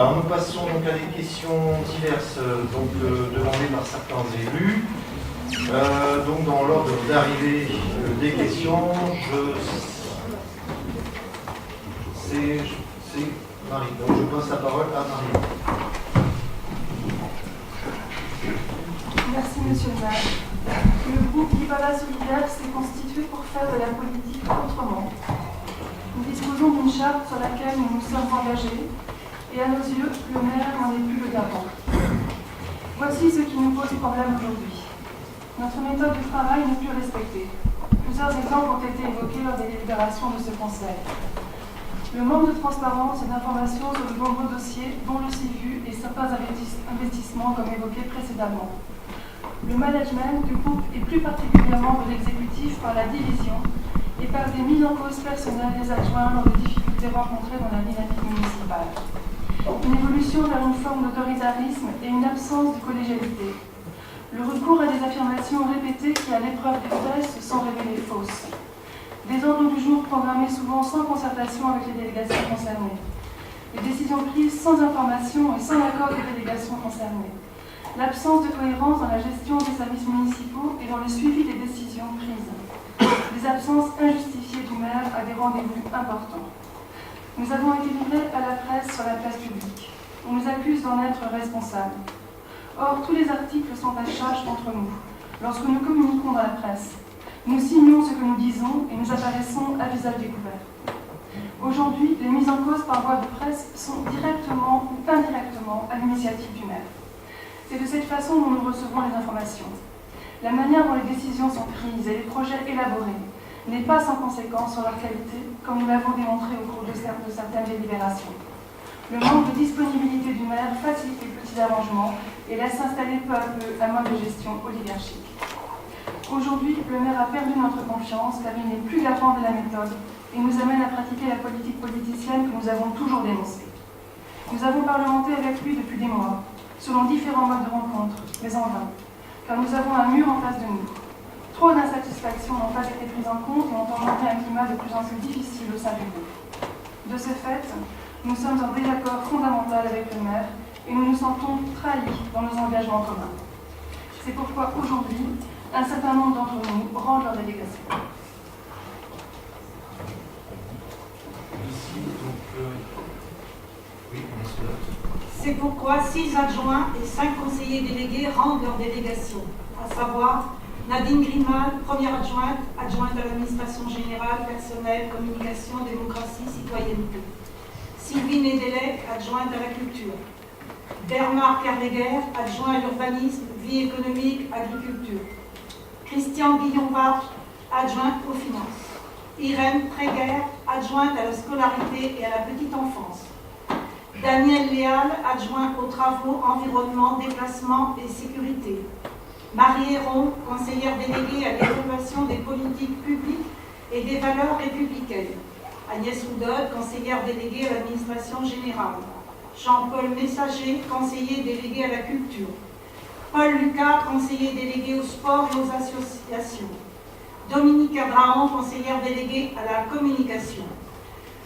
Alors nous passons donc à des questions diverses demandées par certains élus. Donc dans l'ordre d'arrivée des questions, c'est Marie. Donc je passe la parole à Marie. Merci Monsieur le maire. Le groupe Libala Solidaire s'est constitué pour faire de la politique autrement. Nous disposons d'une charte sur laquelle nous nous sommes engagés et à nos yeux, le maire n'en est plus le garant. Voici ce qui nous pose problème aujourd'hui. Notre méthode de travail n'est plus respectée. Plusieurs exemples ont été évoqués lors des délibérations de ce conseil. Le manque de transparence et d'information sur de nombreux dossiers, dont le CIVU et certains investissements comme évoqué précédemment. Le management du groupe et plus particulièrement de l'exécutif par la division et par des mises en cause personnelles des adjoints lors des difficultés rencontrées dans la dynamique municipale. Une évolution vers une forme d'autoritarisme et une absence de collégialité. Le recours à des affirmations répétées qui, à l'épreuve des faits, se sont révélées fausses. Des ordres du jour programmés souvent sans concertation avec les délégations concernées. Des décisions prises sans information et sans accord des délégations concernées. L'absence de cohérence dans la gestion des services municipaux et dans le suivi des décisions prises. Des absences injustifiées du maire à des rendez-vous importants. Nous avons été livrés à la presse sur la place publique. On nous accuse d'en être responsables. Or, tous les articles sont à charge contre nous. Lorsque nous communiquons dans la presse, nous signons ce que nous disons et nous apparaissons à visage découvert. Aujourd'hui, les mises en cause par voie de presse sont directement ou indirectement à l'initiative du maire. C'est de cette façon dont nous recevons les informations. La manière dont les décisions sont prises et les projets élaborés n'est pas sans conséquence sur leur qualité, comme nous l'avons démontré au cours de certaines délibérations. Le manque de disponibilité du maire facilite les petits arrangements et laisse s'installer peu à peu un mode de gestion oligarchique. Aujourd'hui, le maire a perdu notre confiance car il n'est plus garant de la méthode et nous amène à pratiquer la politique politicienne que nous avons toujours dénoncée. Nous avons parlementé avec lui depuis des mois, selon différents modes de rencontre, mais en vain, car nous avons un mur en face de nous. Trop d'insatisfactions n'ont pas été prises en compte et ont engendré un climat de plus en plus difficile au sein du groupe. De ce fait, nous sommes en désaccord fondamental avec le maire et nous nous sentons trahis dans nos engagements communs. C'est pourquoi aujourd'hui, un certain nombre d'entre nous rendent leur délégation. C'est pourquoi 6 adjoints et 5 conseillers délégués rendent leur délégation, à savoir Nadine Grimal, première adjointe, adjointe à l'administration générale, personnel, communication, démocratie, citoyenneté. Sylvie Nedelec, adjointe à la culture. Bernard Carleguer, adjoint à l'urbanisme, vie économique, agriculture. Christian Guillon-Varge, adjoint aux finances. Irène Préguer, adjointe à la scolarité et à la petite enfance. Daniel Léal, adjoint aux travaux, environnement, déplacement et sécurité. Marie Héron, conseillère déléguée à l'évaluation des politiques publiques et des valeurs républicaines. Agnès Oudod, conseillère déléguée à l'administration générale. Jean-Paul Messager, conseiller délégué à la culture. Paul Lucas, conseiller délégué au sport et aux associations. Dominique Adrahan, conseillère déléguée à la communication.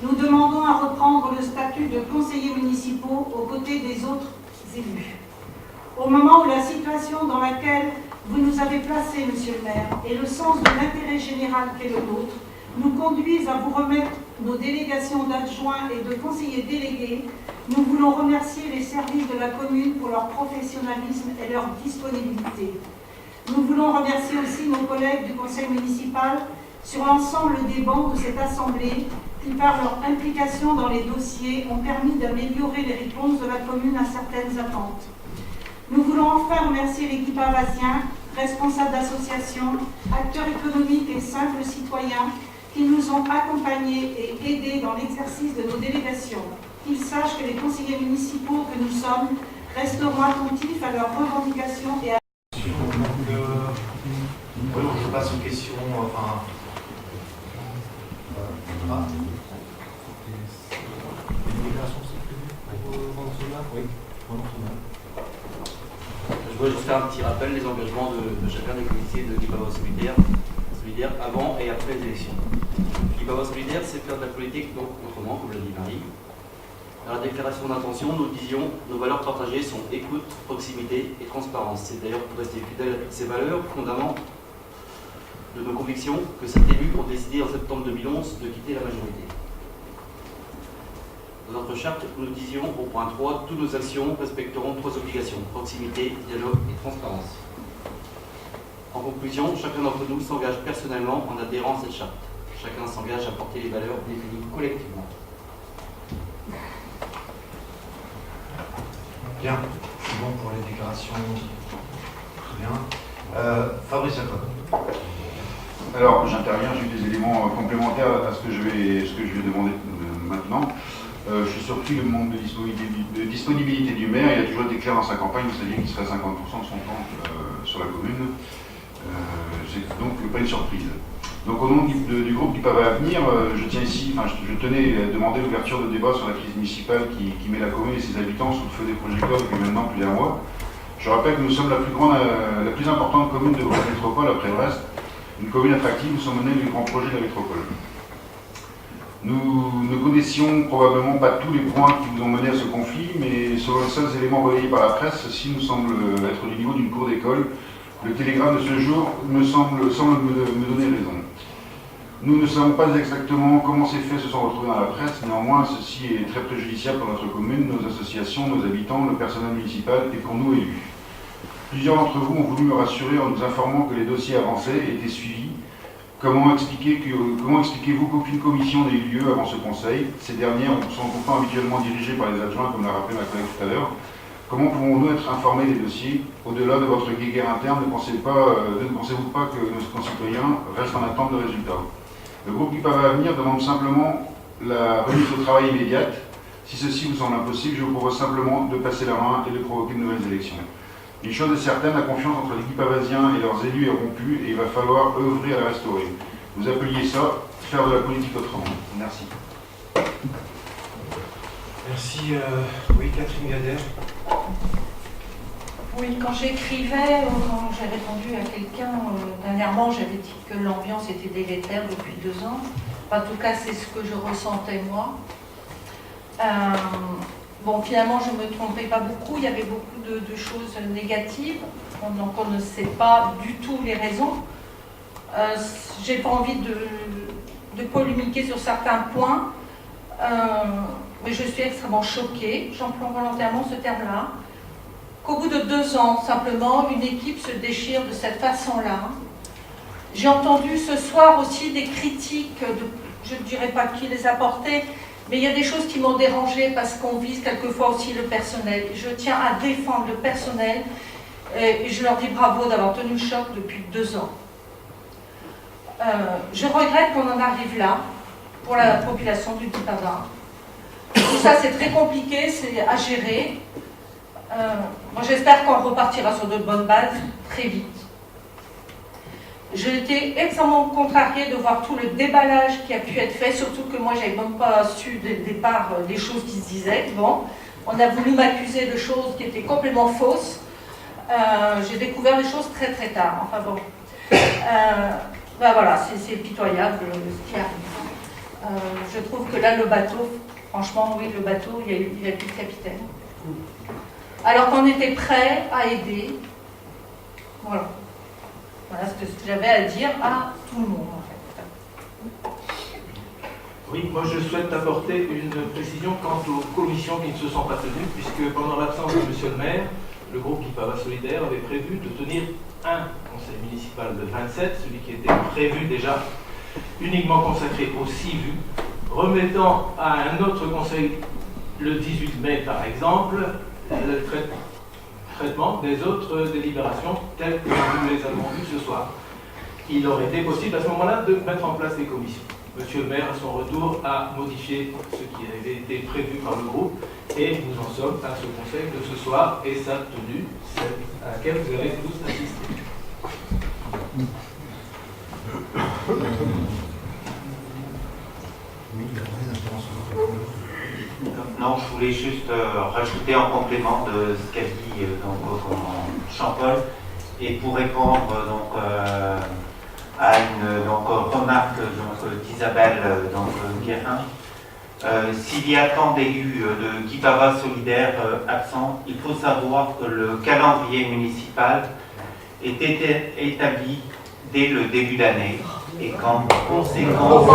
Nous demandons à reprendre le statut de conseillers municipaux aux côtés des autres élus. Au moment où la situation dans laquelle vous nous avez placés, Monsieur le maire, et le sens de l'intérêt général qu'est le nôtre, nous conduisent à vous remettre nos délégations d'adjoints et de conseillers délégués, nous voulons remercier les services de la commune pour leur professionnalisme et leur disponibilité. Nous voulons remercier aussi nos collègues du conseil municipal sur l'ensemble des bancs de cette assemblée qui, par leur implication dans les dossiers, ont permis d'améliorer les réponses de la commune à certaines attentes. Nous voulons enfin remercier l'équipe avasien, responsables d'associations, acteurs économiques et simples citoyens qui nous ont accompagnés et aidés dans l'exercice de nos délégations. Qu'ils sachent que les conseillers municipaux que nous sommes resteront attentifs à leurs revendications et à... je passe aux questions. Je voudrais juste faire un petit rappel des engagements de chacun des comités de Libala Solidaire avant et après les élections. Libala Solidaire, c'est faire de la politique donc autrement, comme l'a dit Marie. Dans la déclaration d'intention, nous disions nos valeurs partagées sont écoute, proximité et transparence. C'est d'ailleurs pour rester fidèle à toutes ces valeurs, fondaments de nos convictions, que cet élu ont décidé en septembre 2011 de quitter la majorité. Dans notre charte, nous disions au point 3, toutes nos actions respecteront 3 obligations, proximité, dialogue et transparence. En conclusion, chacun d'entre nous s'engage personnellement en adhérant à cette charte. Chacun s'engage à porter les valeurs définies collectivement. Bien, c'est bon pour les déclarations. Très bien. Fabrice Jacob. Alors, j'interviens, j'ai eu des éléments complémentaires à ce que je vais demander maintenant. Je suis surpris du manque de disponibilité du maire. Il a toujours été clair dans sa campagne, c'est-à-dire qu'il serait 50% de son temps sur la commune. C'est donc pas une surprise. Donc au nom du groupe IPAVA à venir, je tenais à demander l'ouverture de débat sur la crise municipale qui met la commune et ses habitants sous le feu des projecteurs depuis maintenant plus d'1 mois. Je rappelle que nous sommes la plus importante commune de la métropole après Brest, une commune attractive où sont menés les grands projets de la métropole. Nous ne connaissions probablement pas tous les points qui vous ont mené à ce conflit, mais selon les seuls éléments relayés par la presse, ceci nous semble être du niveau d'une cour d'école. Le télégramme de ce jour semble me donner raison. Nous ne savons pas exactement comment ces faits se sont retrouvés dans la presse, néanmoins ceci est très préjudiciable pour notre commune, nos associations, nos habitants, le personnel municipal et pour nous élus. Plusieurs d'entre vous ont voulu me rassurer en nous informant que les dossiers avancés étaient suivis. Comment expliquez-vous qu'aucune commission n'ait eu lieu avant ce conseil? Ces dernières sont pourtant habituellement dirigées par les adjoints, comme l'a rappelé ma collègue tout à l'heure. Comment pouvons-nous être informés des dossiers? Au-delà de votre guéguerre interne, ne pensez-vous pas que nos concitoyens restent en attente de résultats? Le groupe IPAVA à venir demande simplement la remise au travail immédiate. Si ceci vous semble impossible, je vous propose simplement de passer la main et de provoquer de nouvelles élections. Une chose est certaine, la confiance entre les IPAVAsiens et leurs élus est rompue et il va falloir œuvrer à la restaurer. Vous appeliez ça faire de la politique autrement. Merci. Merci. Oui, Catherine Gader. Oui, quand j'écrivais, quand j'ai répondu à quelqu'un, dernièrement, j'avais dit que l'ambiance était délétère depuis 2 ans. En tout cas, c'est ce que je ressentais moi. Bon, finalement, je ne me tromperai pas beaucoup. Il y avait beaucoup de choses négatives. Donc, on ne sait pas du tout les raisons. J'ai pas envie de polémiquer sur certains points. Mais je suis extrêmement choquée, j'emploie volontairement ce terme-là, qu'au bout de 2 ans, simplement, une équipe se déchire de cette façon-là. J'ai entendu ce soir aussi des critiques, je ne dirais pas qui les a portées, mais il y a des choses qui m'ont dérangée parce qu'on vise quelquefois aussi le personnel. Je tiens à défendre le personnel et je leur dis bravo d'avoir tenu le choc depuis 2 ans. Je regrette qu'on en arrive là, pour la population du IPAVA. Tout ça, c'est très compliqué, c'est à gérer. Moi, j'espère qu'on repartira sur de bonnes bases très vite. J'ai été extrêmement contrariée de voir tout le déballage qui a pu être fait, surtout que moi, je n'avais même pas su dès le départ des choses qui se disaient. Bon, on a voulu m'accuser de choses qui étaient complètement fausses. J'ai découvert des choses très très tard. Enfin bon, ben voilà, c'est pitoyable ce qui arrive. Je trouve que là, le bateau, franchement, oui, le bateau, il n'y a plus de capitaine. Alors qu'on était prêt à aider. Voilà. Voilà ce que j'avais à dire à tout le monde, en fait. Oui, moi je souhaite apporter une précision quant aux commissions qui ne se sont pas tenues, puisque pendant l'absence de M. le maire, le groupe IPAVA Solidaire avait prévu de tenir un conseil municipal de 27, celui qui était prévu déjà uniquement consacré aux CIVU, remettant à un autre conseil le 18 mai par exemple, le traitement des autres délibérations telles que nous les avons vues ce soir. Il aurait été possible à ce moment-là de mettre en place des commissions. Monsieur le maire, à son retour, a modifié ce qui avait été prévu par le groupe et nous en sommes à ce conseil de ce soir et sa tenue, celle à laquelle vous avez tous assisté. Non, je voulais juste rajouter en complément de ce qu'a dit Jean-Paul et pour répondre à une remarque d'Isabelle Guérin. S'il y a tant d'élus de Guy Pava Solidaire absents, il faut savoir que le calendrier municipal est établi dès le début d'année et qu'en conséquence,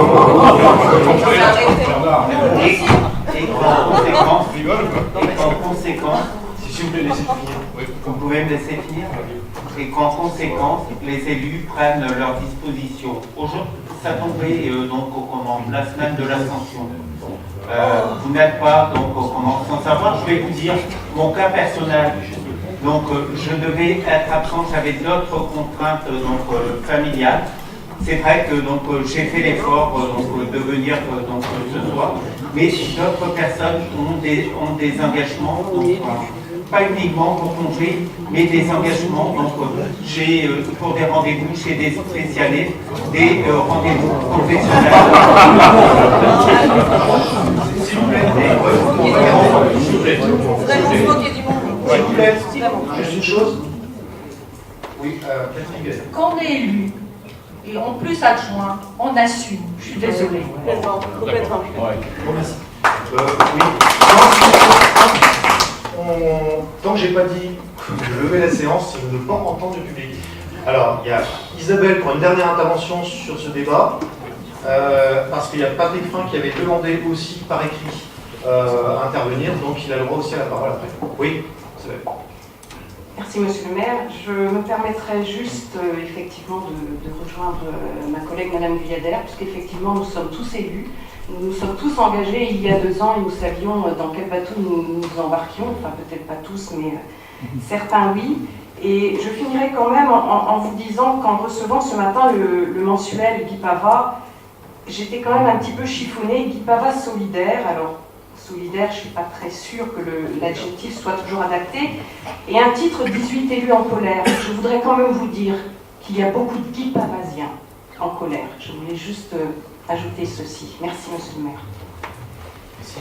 Si vous plaît, laissez finir. vous pouvez me laisser finir, et qu'en conséquence, les élus prennent leurs dispositions. Ça tombait donc au comment, la semaine de l'Ascension. Vous n'êtes pas donc au comment, sans savoir, je vais vous dire mon cas personnel. Donc je devais être absent, j'avais d'autres contraintes familiales. C'est vrai que donc j'ai fait l'effort de venir ce soir, mais d'autres personnes ont des engagements, pas uniquement pour congé, mais des engagements pour des rendez-vous chez des spécialistes, des rendez-vous professionnels. S'il vous plaît. S'il vous plaît. Juste une chose. Oui, Catherine. Quand on est élu, et en plus adjoint, on assume. Je suis désolée. Complètement. Merci. Oui. Tant que j'ai pas dit de lever la séance, c'est de ne pas entendre le public. Alors, il y a Isabelle pour une dernière intervention sur ce débat, parce qu'il y a Patrick Frein qui avait demandé aussi par écrit à intervenir, donc il a le droit aussi à la parole après. Oui, Isabelle. Merci Monsieur le maire. Je me permettrai juste effectivement de rejoindre ma collègue Madame Guyadère, puisqu'effectivement nous sommes tous élus, nous nous sommes tous engagés il y a 2 ans et nous savions dans quel bateau nous nous embarquions, enfin peut-être pas tous, mais certains oui. Et je finirai quand même en vous disant qu'en recevant ce matin le mensuel Guy Pava, j'étais quand même un petit peu chiffonnée. Guy Pava solidaire, alors solidaire, je ne suis pas très sûre que l'adjectif soit toujours adapté, et un titre 18 élus en colère. Je voudrais quand même vous dire qu'il y a beaucoup de Guy Pavasiens en colère. Je voulais juste ajouter ceci. Merci Monsieur le maire. Merci.